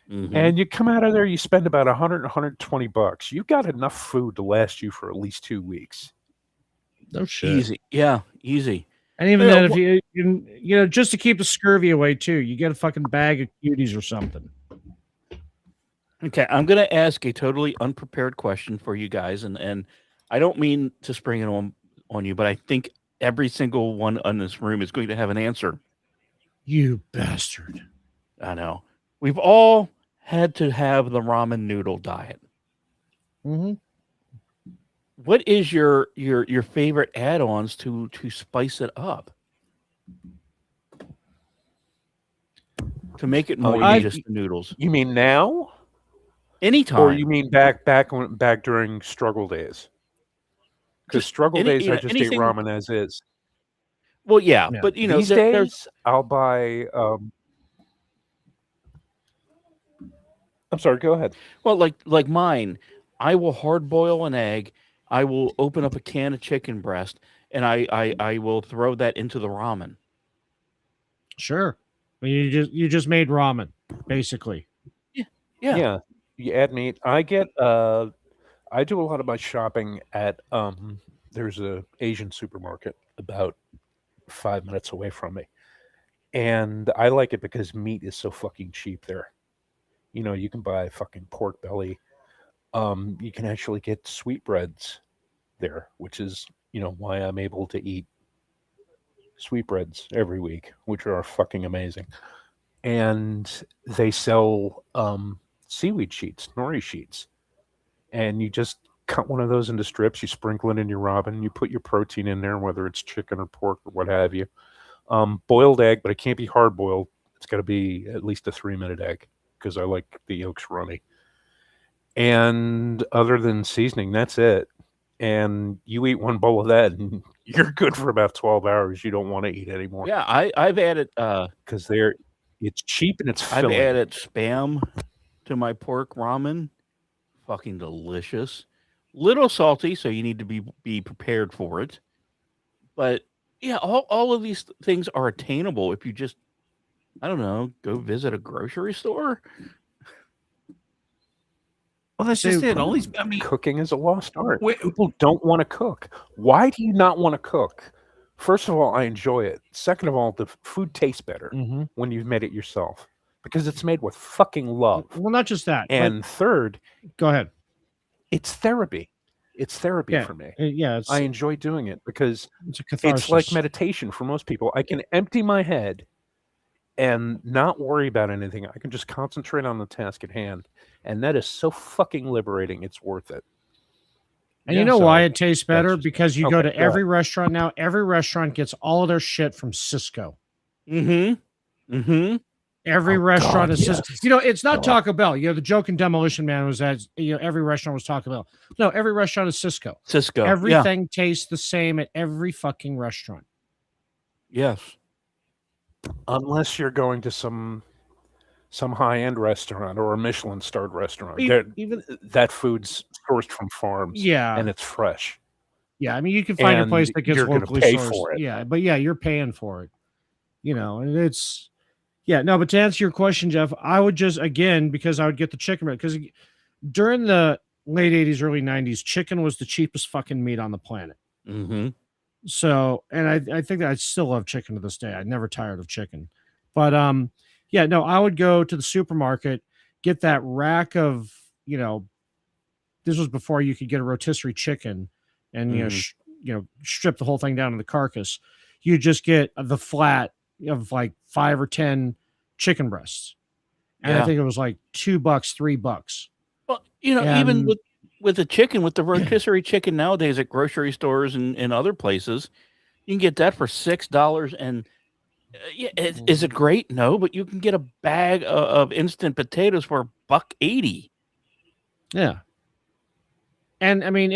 Mm-hmm. And you come out of there, you spend about $100, $120. You've got enough food to last you for at least 2 weeks. No shit. Easy. Yeah, easy. And even then, if you just to keep the scurvy away too, you get a fucking bag of cuties or something. Okay, I'm going to ask a totally unprepared question for you guys, and I don't mean to spring it on you, but I think every single one in this room is going to have an answer. You bastard. I know. We've all had to have the ramen noodle diet. Mm-hmm. What is your favorite add-ons to spice it up? To make it more than just the noodles. You mean now? Anytime. Or you mean back during struggle days? Because struggle days, I just ate ramen as is. Well, yeah. But these days I'll buy. I'm sorry. Go ahead. Well, like mine, I will hard boil an egg. I will open up a can of chicken breast, and I will throw that into the ramen. Sure. I mean, you just made ramen, basically. Yeah. You add meat. I do a lot of my shopping at there's a Asian supermarket about 5 minutes away from me, and I like it because meat is so fucking cheap there. You can buy fucking pork belly. You can actually get sweetbreads there, which is why I'm able to eat sweetbreads every week, which are fucking amazing. And they sell seaweed sheets, nori sheets, and you just cut one of those into strips. You sprinkle it in your ramen. You put your protein in there, whether it's chicken or pork or what have you. Boiled egg, but it can't be hard boiled. It's got to be at least a 3-minute egg because I like the yolks runny. And other than seasoning, that's it. And you eat one bowl of that, and you're good for about 12 hours. You don't want to eat anymore. Yeah, I've added because it's cheap and it's filling. I've added Spam to my pork ramen. Fucking delicious. Little salty, so you need to be prepared for it. But yeah, all of these things are attainable if you just, I don't know, go visit a grocery store. Well, that's just it. All these, cooking is a lost art. People don't want to cook. Why do you not want to cook? First of all, I enjoy it. Second of all, the food tastes better when you've made it yourself because it's made with fucking love. Well, not just that. And third, go ahead. It's therapy. It's therapy for me. Yeah, I enjoy doing it because it's a catharsis. It's like meditation for most people. I can empty my head and not worry about anything. I can just concentrate on the task at hand, and that is so fucking liberating. It's worth it. And you know why it tastes that's better? just- Because you go okay, to go ahead. every restaurant now. Every restaurant gets all of their shit from Cisco. Mm-hmm. Mm-hmm. Every restaurant is Cisco. yes. You know, it's not Oh. Taco Bell. You know, the joke in Demolition Man was that every restaurant was Taco Bell. No, every restaurant is Cisco. Cisco. Everything tastes the same at every fucking restaurant. Yes. Unless you're going to some high-end restaurant or a Michelin-starred restaurant. Even that food's sourced from farms. Yeah. And it's fresh. Yeah, I mean, you can find a And place that gets you're gonna locally pay sourced. for it. Yeah, but yeah, you're paying for it. You know, and it's no. But to answer your question, Jeff, I would just because I would get the chicken because during the late '80s, early '90s, chicken was the cheapest fucking meat on the planet. Mm-hmm. So, and I think that I still love chicken to this day. I'm never tired of chicken. But I would go to the supermarket, get that rack of this was before you could get a rotisserie chicken, and strip the whole thing down to the carcass. You just get the flat of like 5 or 10 chicken breasts, and I think it was like $2, $3. Well, even with the chicken, with the rotisserie chicken nowadays at grocery stores and other places, you can get that for $6. And is it great? No, but you can get a bag of instant potatoes for $1.80. Yeah, and I mean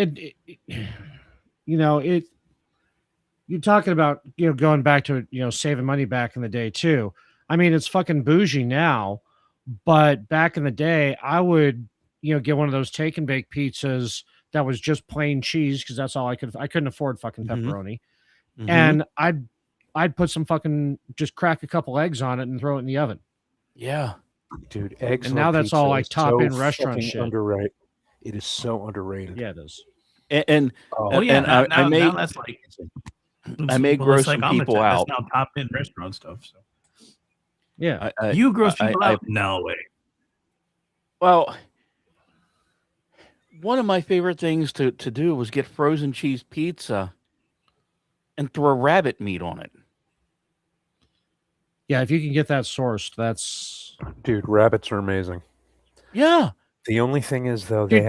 you're talking about going back to saving money back in the day too. I mean, it's fucking bougie now, but back in the day, I would get one of those take and bake pizzas that was just plain cheese because that's all I couldn't afford fucking pepperoni, and I'd put some fucking just crack a couple eggs on it and throw it in the oven. Yeah, dude, eggs. And now that's all like top end restaurant shit. Underrated. It is so underrated. Yeah, it is. And I may that's like I may gross some people out. That's now top end restaurant stuff. So yeah, you gross people out? No way. Well, one of my favorite things to do was get frozen cheese pizza and throw rabbit meat on it. Yeah, if you can get that sourced, that's dude. Rabbits are amazing. Yeah. The only thing is though they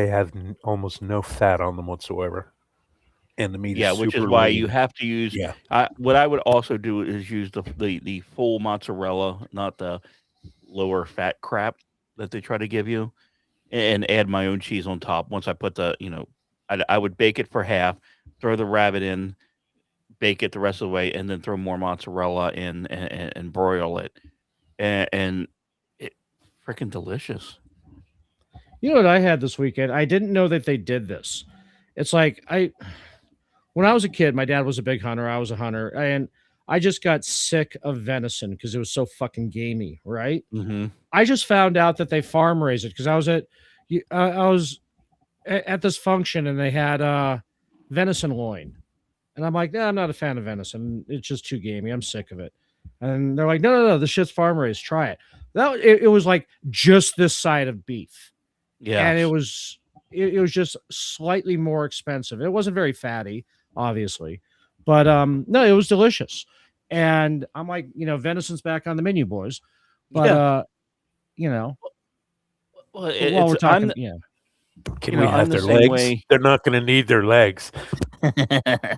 have almost no fat on them whatsoever, and the meat is which is super why lean. you have to use. Yeah. What I would also do is use the full mozzarella, not the lower fat crap that they try to give you, and add my own cheese on top. Once I put I would bake it for half, throw the rabbit in, bake it the rest of the way, and then throw more mozzarella in and broil it, and it freaking delicious. You know what I had this weekend? I didn't know that they did this. It's like when I was a kid, my dad was a big hunter. I was a hunter, and I just got sick of venison because it was so fucking gamey, right? Mm-hmm. I just found out that they farm raise it because I was at this function and they had venison loin, and I'm like, I'm not a fan of venison. It's just too gamey. I'm sick of it. And they're like, no, this shit's farm raised. Try it. It was like just this side of beef. Yeah, and it was just slightly more expensive. It wasn't very fatty, obviously, but no, it was delicious. And I'm like, venison's back on the menu, boys. But well, while we're talking, Can we have their legs? They're not going to need their legs,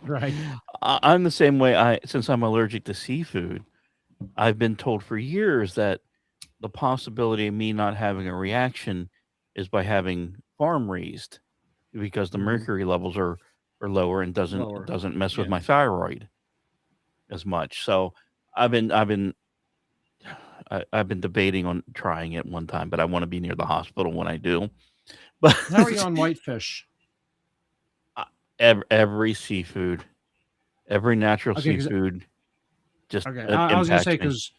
right? I'm the same way. Since I'm allergic to seafood, I've been told for years that the possibility of me not having a reaction is by having farm raised, because the mercury levels are lower and doesn't mess with my thyroid as much. So I've been debating on trying it one time, but I want to be near the hospital when I do. But how are you on whitefish? Every seafood, every natural seafood. Just I was gonna say because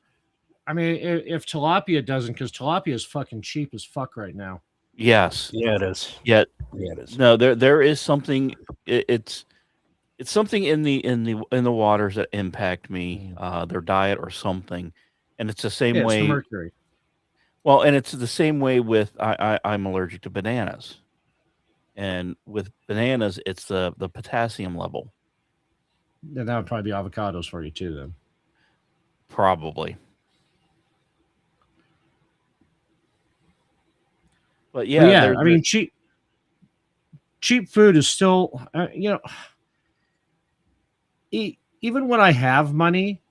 I mean if tilapia doesn't, because tilapia is fucking cheap as fuck right now. Yes. Yeah, it is. Yeah, it is. No, there is something. It's something in the waters that impact me, their diet or something, and it's the same way. It's the mercury. Well, and it's the same way with I'm allergic to bananas, and with bananas, it's the potassium level. And that would probably be avocados for you too, then. Probably. But yeah, yeah, I mean, cheap food is still, even when I have money,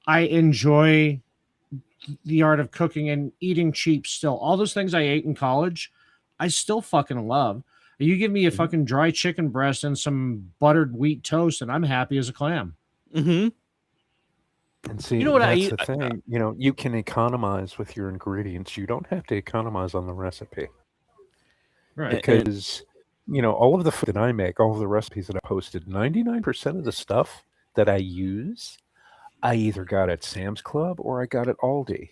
I enjoy the art of cooking and eating cheap still. All those things I ate in college, I still fucking love. You give me a fucking dry chicken breast and some buttered wheat toast, and I'm happy as a clam. Mm-hmm. And see, You know what that's I eat? the thing. You know, you can economize with your ingredients. You don't have to economize on the recipe. Right. Because, you know, all of the food that I make, all of the recipes that I posted, 99% of the stuff that I use, I either got at Sam's Club or I got at Aldi.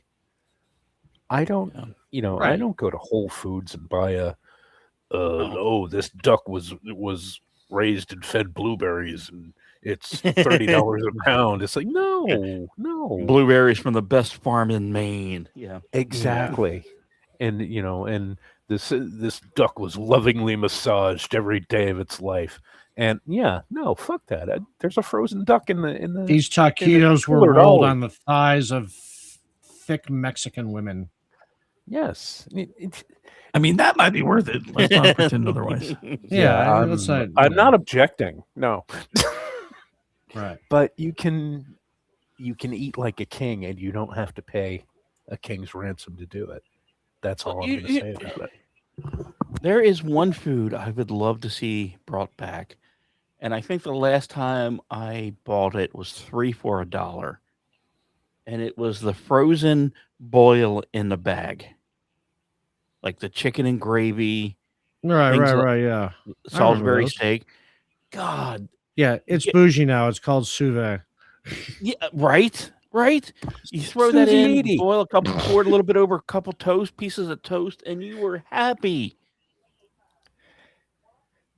I don't, I Right. don't go to Whole Foods and buy oh, this duck was raised and fed blueberries and it's $30 a pound. It's like, no. Blueberries from the best farm in Maine. Yeah. Exactly. And and this duck was lovingly massaged every day of its life. And no, fuck that. There's a frozen duck in the These taquitos were cooler at rolled Aldi. on the thighs of thick Mexican women. Yes. I mean, that might be worth it. Let's not pretend otherwise. I'm not objecting. No. Right. But you can eat like a king and you don't have to pay a king's ransom to do it. That's all I'm going to say about it. There is one food I would love to see brought back, and I think the last time I bought it was 3 for $1, and it was the frozen boil in the bag, like the chicken and gravy. Right, yeah. Salisbury steak. God. Yeah, it's bougie now. It's called sous vide. Yeah, right. You throw that in, boil pour it a little bit over a couple pieces of toast, and you were happy.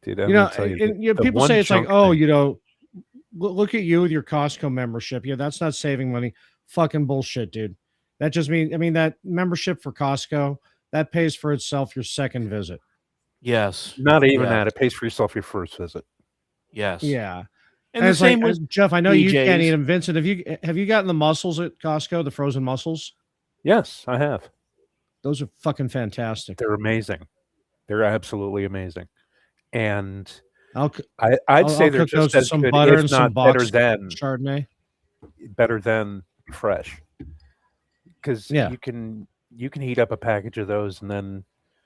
Dude, I'm gonna tell you, people say it's like, look at you with your Costco membership. Yeah, that's not saving money. Fucking bullshit, dude. That just means, that membership for Costco, that pays for itself your second visit. Yes. Not even that. It pays for yourself your first visit. Yes. Yeah. And the same with Jeff, I know BJ's. You can't eat them. Vincent, have you gotten the mussels at Costco, the frozen mussels? Yes, I have. Those are fucking fantastic. They're amazing. They're absolutely amazing. And I'd say they're cook those just with as some good, butter if and not some better than Chardonnay. Better than fresh. Because you can heat up a package of those and then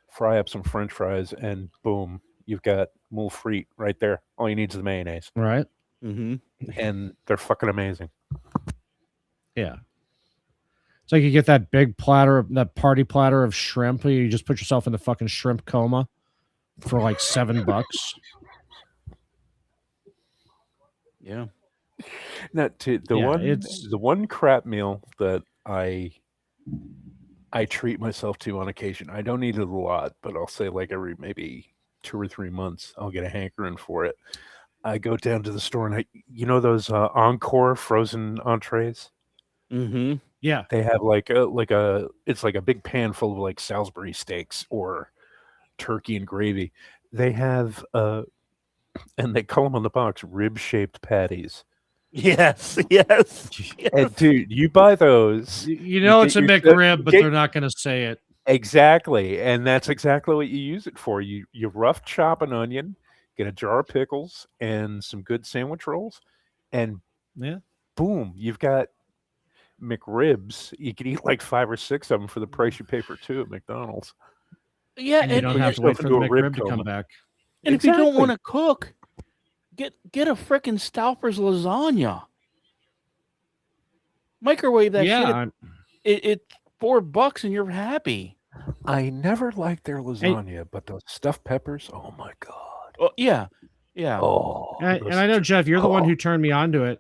fry up some French fries, and boom, you've got moule frite right there. All you need is the mayonnaise. Right. Mm-hmm. And they're fucking amazing. Yeah. It's like you get that big platter, that party platter of shrimp. You just put yourself in the fucking shrimp coma for like $7. Yeah. Now, the one crap meal that I treat myself to on occasion. I don't eat it a lot, but I'll say like every maybe 2 or 3 months, I'll get a hankering for it. I go down to the store and those Encore frozen entrees. Mm-hmm. Yeah, they have it's like a big pan full of like Salisbury steaks or turkey and gravy. They have and they call them on the box rib-shaped patties. Yes. And dude, you buy those. It's a McRib, but they're not going to say it. Exactly, and that's exactly what you use it for. You rough chop an onion, get a jar of pickles and some good sandwich rolls, and boom, you've got McRibs. You can eat like 5 or 6 of them for the price you pay for 2 at McDonald's. Yeah, and you don't have to wait for the McRib to come back. And if you don't want to cook, get a frickin' Stauffer's lasagna. Microwave that shit. It's $4 and you're happy. I never liked their lasagna, but those stuffed peppers, oh my god. Oh, yeah. Oh, and I know, Jeff, you're the one who turned me on to it.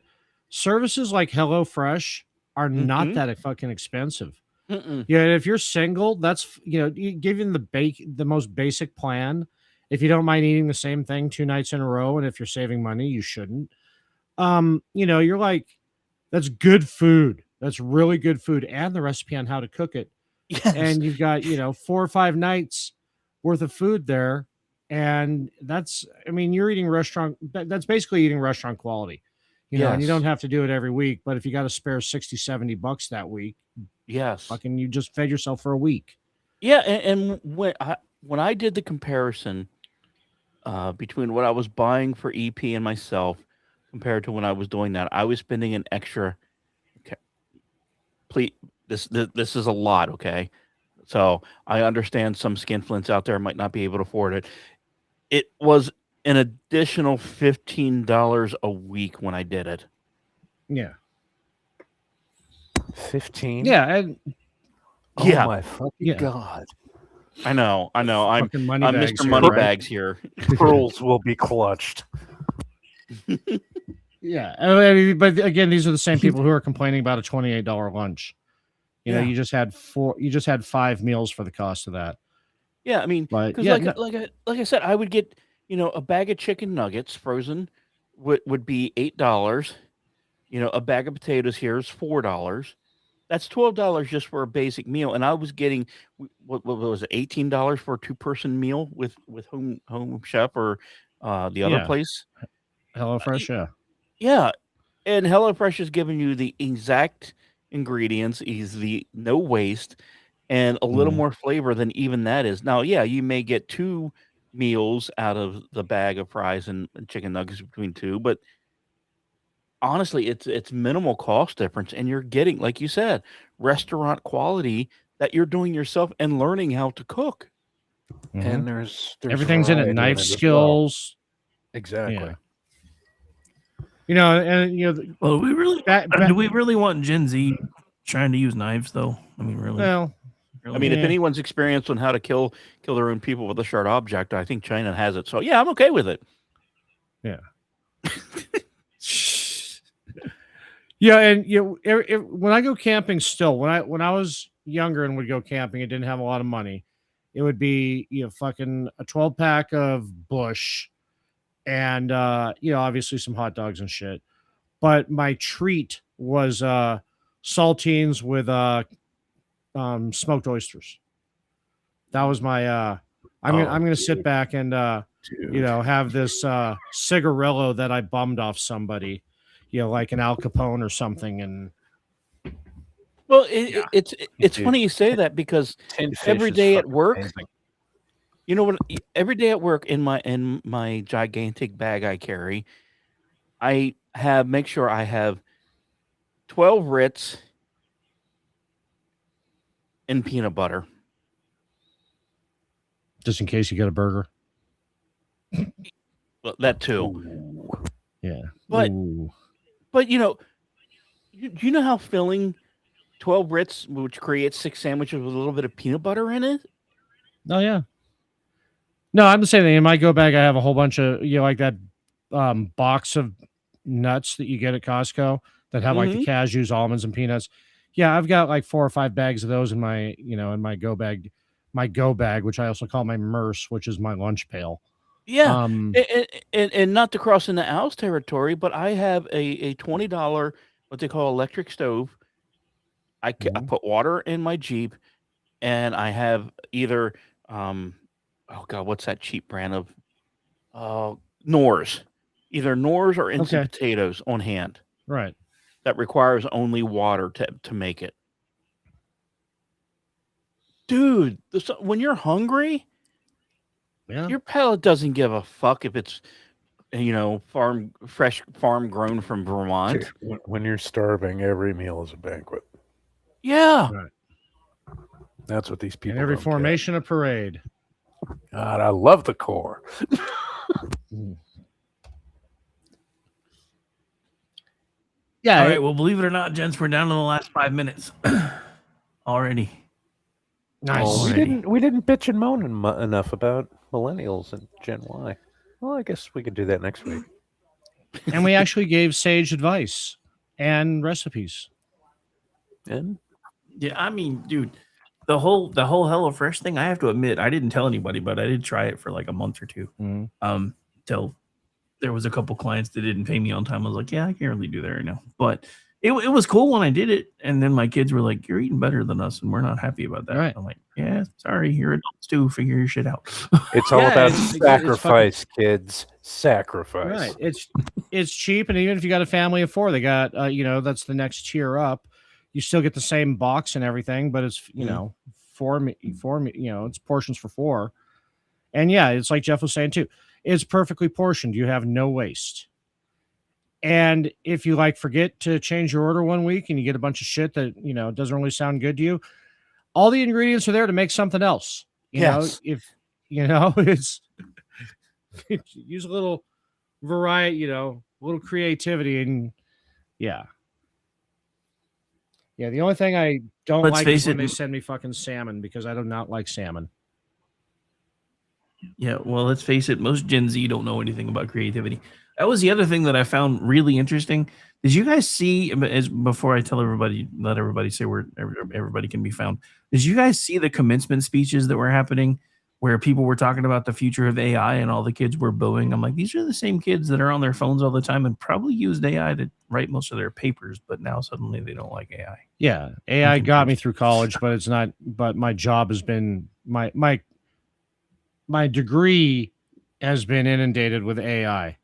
Services like HelloFresh are not that fucking expensive. Mm-mm. Yeah, if you're single, that's given the most basic plan. If you don't mind eating the same thing 2 nights in a row, and if you're saving money, you shouldn't. You're like, that's good food. That's really good food, and the recipe on how to cook it. Yes. And you've got 4 or 5 nights worth of food there, and you're eating restaurant. That's basically eating restaurant quality. And you don't have to do it every week. But if you got to spare $60-$70 that week, yes, fucking, you just fed yourself for a week. Yeah, and when I did the comparison between what I was buying for EP and myself compared to when I was doing that, I was spending an extra. Okay, please, this is a lot. Okay, so I understand some skinflints out there might not be able to afford it. It was an additional $15 a week when I did it. Yeah. 15. Yeah, and Oh Yeah. my fucking Yeah. god! I know. I'm fucking I'm Moneybags Mr. here, Moneybags here. Pearls will be clutched. Yeah, I mean, but again, these are the same people who are complaining about a $28 lunch. You know, Yeah. you just had 5 meals for the cost of that. Yeah, I mean, But because yeah, like I said, I would get a bag of chicken nuggets frozen would be $8. A bag of potatoes here is $4. That's $12 just for a basic meal, and I was getting what was it, $18 for a 2-person meal with home chef or the other Yeah. place. HelloFresh, yeah. Yeah, and HelloFresh is giving you the exact ingredients, is the no waste, and a little more flavor than even that is. Now, yeah, you may get 2 meals out of the bag of fries and chicken nuggets between 2, but honestly, it's minimal cost difference, and you're getting, like you said, restaurant quality that you're doing yourself and learning how to cook. And there's everything's in it. variety Knife as well. skills. Exactly. Yeah. You know, and you know, Well, do we really want Gen Z trying to use knives, though? I mean, really? well, I mean, if anyone's experienced on how to kill their own people with a sharp object, I think China has it. So yeah, I'm okay with it. Yeah. Yeah, and when I go camping, still when I was younger and would go camping, and didn't have a lot of money, it would be fucking a 12-pack of Bush, and obviously some hot dogs and shit. But my treat was saltines with smoked oysters. That was my. I'm gonna sit back and have this cigarillo that I bummed off somebody. Like an Al Capone or something, and well, it's funny you say that, because every day at work, you know what? Every day at work, in my gigantic bag I carry, I make sure I have 12 Ritz and peanut butter, just in case you get a burger. Well, that too. Yeah, but you know how filling 12 Ritz, which creates 6 sandwiches with a little bit of peanut butter in it? Oh yeah. No, I'm the same thing. In my go bag, I have a whole bunch of like that box of nuts that you get at Costco that have like the cashews, almonds, and peanuts. Yeah, I've got like 4 or 5 bags of those in my in my go bag, which I also call my MERS, which is my lunch pail. Yeah, and not to cross into Al's territory, but I have a $20 what they call electric stove. I put water in my Jeep, and I have either oh god, what's that cheap brand of Knorr's, either Knorr's or instant potatoes on hand. Right. That requires only water to make it. Dude, when you're hungry, your palate doesn't give a fuck if it's fresh farm grown from Vermont. When you're starving, every meal is a banquet. Yeah. Right. That's what these people. And every formation a parade. God, I love the Corps. Yeah. All right. Well, believe it or not, gents, we're down to the last 5 minutes already. Nice. We didn't bitch and moan enough about millennials and Gen Y. Well, I guess we could do that next week. And we actually gave sage advice and recipes. And yeah, I mean, dude, the whole HelloFresh thing, I have to admit, I didn't tell anybody, but I did try it for like a month or 2. Till there was a couple clients that didn't pay me on time. I was like, yeah, I can't really do that right now. But it was cool when I did it. And then my kids were like, you're eating better than us, and we're not happy about that. Right. I'm like, yeah, sorry, you're adults too. Figure your shit out. It's all about sacrifice, kids. Sacrifice. Right. It's cheap, and even if you got a family of 4, they got that's the next tier up. You still get the same box and everything, but it's it's portions for 4. And yeah, it's like Jeff was saying too. It's perfectly portioned. You have no waste. And if you forget to change your order one week and you get a bunch of shit that, doesn't really sound good to you, all the ingredients are there to make something else. You know, if it's use a little variety, a little creativity, and yeah. The only thing I don't like is when they send me fucking salmon, because I do not like salmon. Yeah, well, let's face it, most Gen Z don't know anything about creativity. That was the other thing that I found really interesting. Did you guys see, before I tell everybody, let everybody say where everybody can be found, did you guys see the commencement speeches that were happening where people were talking about the future of AI and all the kids were booing? I'm like, these are the same kids that are on their phones all the time and probably used AI to write most of their papers, but now suddenly they don't like AI. Yeah, AI got me through college, but it's not, but my job has been, my degree has been inundated with AI.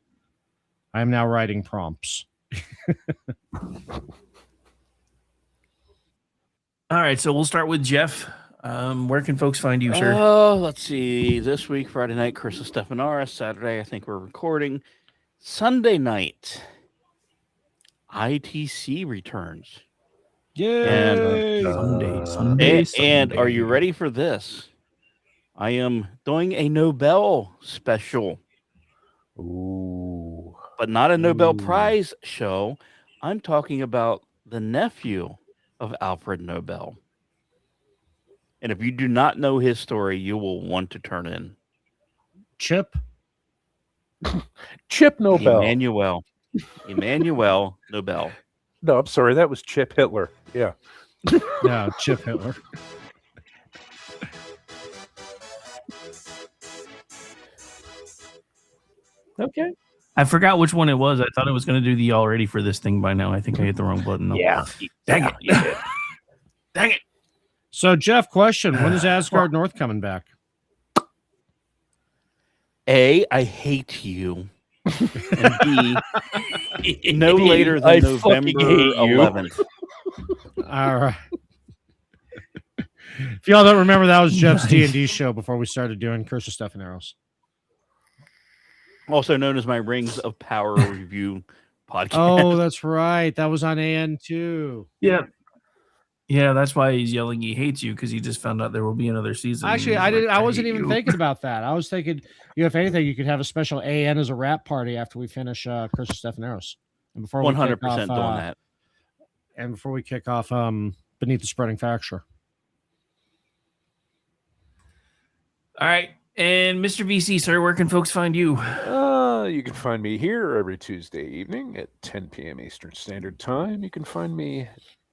I'm now writing prompts. All right, so we'll start with Jeff. Where can folks find you, sir? Let's see. This week, Friday night, Chris Stefanoris. Saturday, I think we're recording. Sunday night, ITC returns. Yay! And, Sunday. And are you ready for this? I am doing a Nobel special. Ooh. But not a Nobel Prize show. I'm talking about the nephew of Alfred Nobel. And if you do not know his story, you will want to turn in. Chip Nobel. Emmanuel Nobel. No, I'm sorry. That was Chip Hitler. Yeah. No, Chip Hitler. Okay. I forgot which one it was. I thought it was going to do the all ready for this thing by now. I think I hit the wrong button. Though. Yeah. Dang it. You did. Dang it. So, Jeff, question. When is Asgard North coming back? A, I hate you. And B, no later than November 11th. All right. If y'all don't remember, that was Jeff's D&D show before we started doing Curse of Stuff and Arrows. Also known as my Rings of Power review podcast. Oh, that's right. That was on AN too. Yeah. Yeah, that's why he's yelling he hates you, because he just found out there will be another season. Actually, I wasn't even thinking about that. I was thinking, if anything, you could have a special AN as a rap party after we finish Curse of Stuff and Arrows. And before we 100% kick off, doing that. And before we kick off Beneath the Spreading Fracture. All right. And Mr. VC, sir, where can folks find you? You can find me here every Tuesday evening at 10 p.m. Eastern Standard Time. You can find me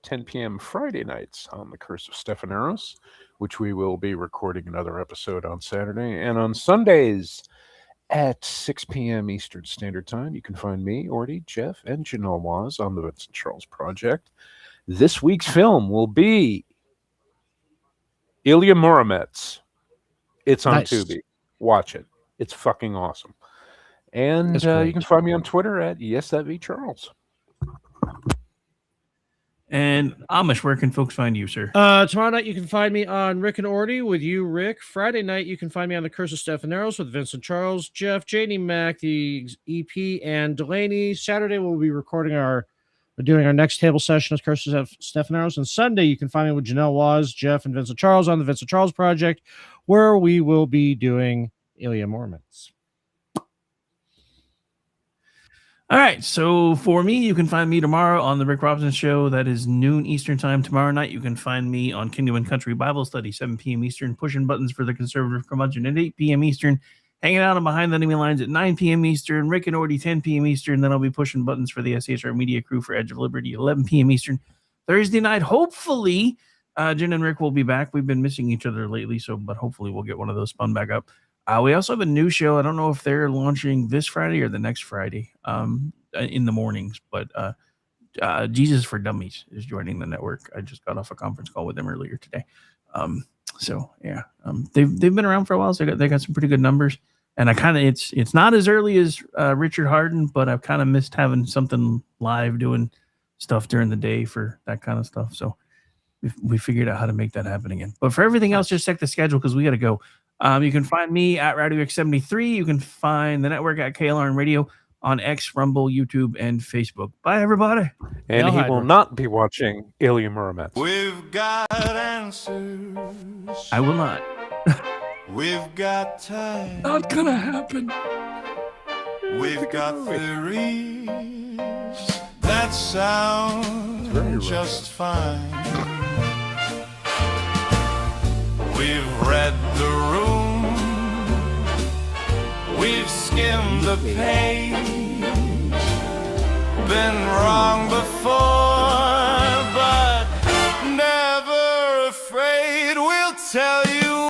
10 p.m. Friday nights on The Curse of Stephaneros, which we will be recording another episode on Saturday. And on Sundays at 6 p.m. Eastern Standard Time, you can find me, Orty, Jeff, and Janelle Waz on the Vincent Charles Project. This week's film will be Ilya Muromets. It's on Tubi. Watch it. It's fucking awesome. And you can find me on Twitter at YesThatVCharles. And Amish, where can folks find you, sir? Tomorrow night you can find me on Rick and Orty with you, Rick. Friday night you can find me on The Curse of Stephaneros with Vincent Charles, Jeff, JD Mack, the EP, and Delaney. Saturday we'll be doing our next table session of Curse of Stephaneros. And Sunday you can find me with Janelle Waz, Jeff, and Vincent Charles on the Vincent Charles Project, where we will be doing Ilya Muromets. All right. So for me, you can find me tomorrow on the Rick Robinson Show. That is noon Eastern Time. Tomorrow night, you can find me on Kingdom and Country Bible Study, 7 p.m. Eastern, pushing buttons for the conservative curmudgeon at 8 p.m. Eastern, hanging out on Behind the Enemy Lines at 9 p.m. Eastern, Rick and Orty, 10 p.m. Eastern. Then I'll be pushing buttons for the SHR Media Crew for Edge of Liberty, 11 p.m. Eastern. Thursday night, hopefully, Jen and Rick will be back. We've been missing each other lately, but hopefully we'll get one of those spun back up. We also have a new show. I don't know if they're launching this Friday or the next Friday in the mornings, but Jesus for Dummies is joining the network. I just got off a conference call with them earlier today. They've been around for a while, so they got some pretty good numbers. And I kind of it's not as early as Richard Harden, but I've kind of missed having something live doing stuff during the day for that kind of stuff. So we figured out how to make that happen again. But for everything else, just check the schedule because we got to go. You can find me at RadioX73. You can find the network at KLRN Radio on X, Rumble, YouTube, and Facebook. Bye, everybody. And he will not be watching Ilya Muromets. We've got answers. I will not. We've got time. Not gonna happen. We've got theories that sound just fine. We've read the room. We've skimmed the page. Been wrong before.